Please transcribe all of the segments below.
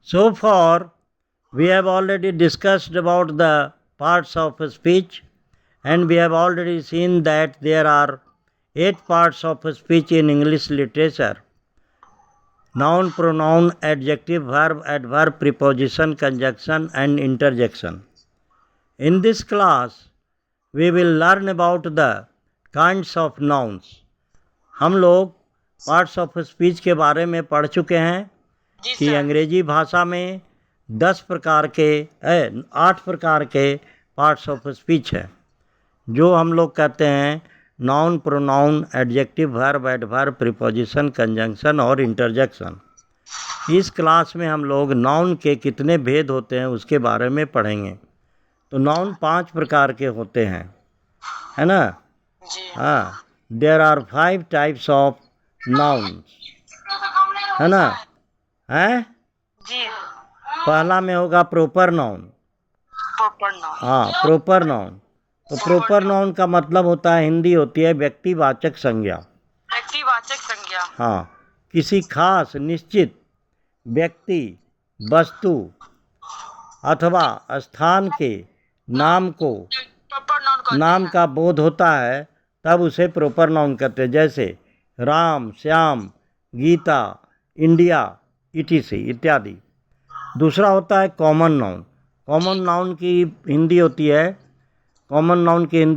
So far, we have already discussed about the parts of speech, and we have already seen that there are 8 parts of speech in English literature: noun, pronoun, adjective, verb, adverb, preposition, conjunction and interjection. In this class, we will learn about the kinds of nouns. हम लोग parts of speech के बारे में पढ़ चुके हैं कि अंग्रेजी भाषा में 8 प्रकार के पार्ट्स ऑफ स्पीच है, जो हम लोग कहते हैं noun, pronoun, adjective, verb, adverb, preposition, conjunction और इंटरजेक्शन। इस क्लास में हम लोग नाउन के कितने भेद होते हैं उसके बारे में पढ़ेंगे। तो नाउन 5 प्रकार के होते हैं, है ना? हाँ, there are 5 types of nouns, है ना? हैं? पहला में होगा प्रॉपर नाउन। हाँ, प्रॉपर नाउन। तो प्रॉपर नाउन का मतलब होता है, हिंदी होती है व्यक्तिवाचक संज्ञा। हाँ, किसी खास निश्चित व्यक्ति, वस्तु अथवा स्थान के नाम का बोध होता है तब उसे प्रॉपर नाउन कहते हैं, जैसे राम, श्याम, गीता, इंडिया, etc इत्यादि। दूसरा होता है कॉमन नाउन। कॉमन नाउन की हिंदी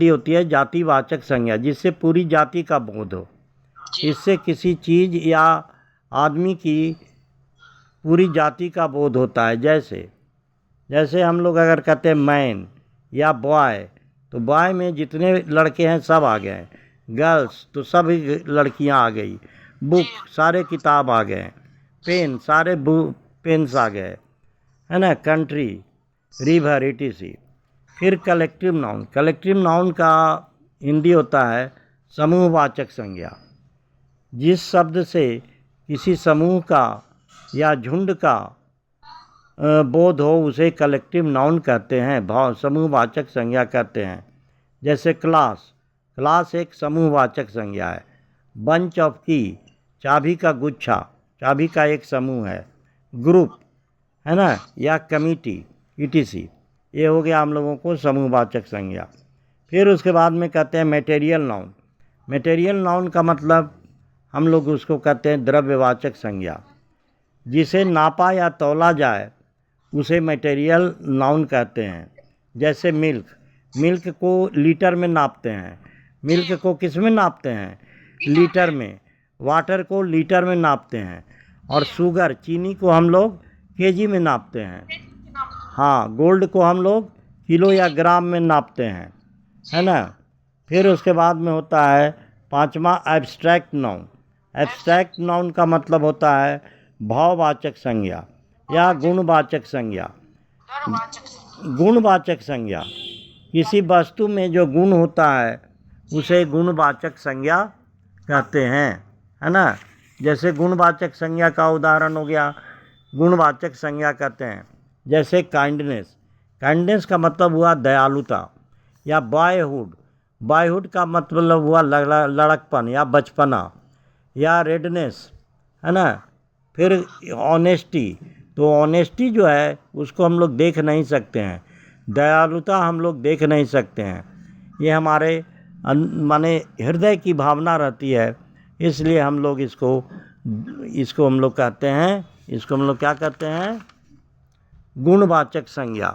होती है जातिवाचक संज्ञा, जिससे पूरी जाति का बोध हो। इससे किसी चीज़ या आदमी की पूरी जाति का बोध होता है। जैसे हम लोग अगर कहते हैं मैन या बॉय, तो बॉय में जितने लड़के हैं सब आ गए, गर्ल्स तो सभी लड़कियां आ गई, बुक सारे किताब आ गए, पेन सारे पेन्स आ गए, है ना? Country, river, etc। फिर कलेक्टिव नाउन का हिंदी होता है समूहवाचक संज्ञा। जिस शब्द से किसी समूह का या झुंड का बोध हो उसे कलेक्टिव नाउन कहते हैं, समूहवाचक संज्ञा कहते हैं। जैसे क्लास एक समूहवाचक संज्ञा है। बंच ऑफ की, चाबी का गुच्छा, चाबी का एक समूह है। ग्रुप, है ना, या कमिटी, etc। ये हो गया हम लोगों को समूहवाचक संज्ञा। फिर उसके बाद में कहते हैं मटेरियल नाउन। मटेरियल नाउन का मतलब हम लोग उसको कहते हैं द्रव्यवाचक संज्ञा। जिसे नापा या तौला जाए उसे मटेरियल नाउन कहते हैं। जैसे मिल्क को लीटर में नापते हैं। मिल्क को किस में नापते हैं? लीटर में। वाटर को लीटर में नापते हैं। और शुगर, चीनी को हम लोग केजी में नापते हैं। हाँ, गोल्ड को हम लोग किलो या ग्राम में नापते हैं, है ना? फिर उसके बाद में होता है 5वां एब्स्ट्रैक्ट नाउन। एब्स्ट्रैक्ट नाउन का मतलब होता है भाववाचक संज्ञा या गुणवाचक संज्ञा। गुणवाचक संज्ञा, किसी वस्तु में जो गुण होता है उसे गुणवाचक संज्ञा कहते हैं, है ना? जैसे गुणवाचक संज्ञा का उदाहरण हो गया, गुणवाचक संज्ञा कहते हैं जैसे काइंडनेस का मतलब हुआ दयालुता। या बॉयहुड का मतलब हुआ लड़कपन या बचपना। या रेडनेस, है ना? फिर ऑनेस्टी, तो ऑनेस्टी जो है उसको हम लोग देख नहीं सकते हैं, दयालुता हम लोग देख नहीं सकते हैं। ये हमारे माने हृदय की भावना रहती है, इसलिए हम लोग इसको हम लोग कहते हैं, इसको हम लोग क्या कहते हैं? गुणवाचक संज्ञा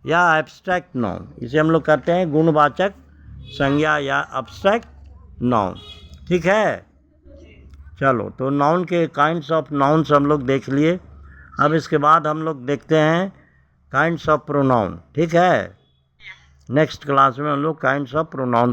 या एब्स्ट्रैक्ट नाउन। इसे हम लोग कहते हैं गुणवाचक संज्ञा या एब्स्ट्रैक्ट नाउन। ठीक है, चलो, तो नाउन के काइंड्स ऑफ नाउन्स हम लोग देख लिए। अब इसके बाद हम लोग देखते हैं काइंड्स ऑफ प्रोनाउन। ठीक है, नेक्स्ट क्लास में हम लोग काइंड्स ऑफ प्रोनाउन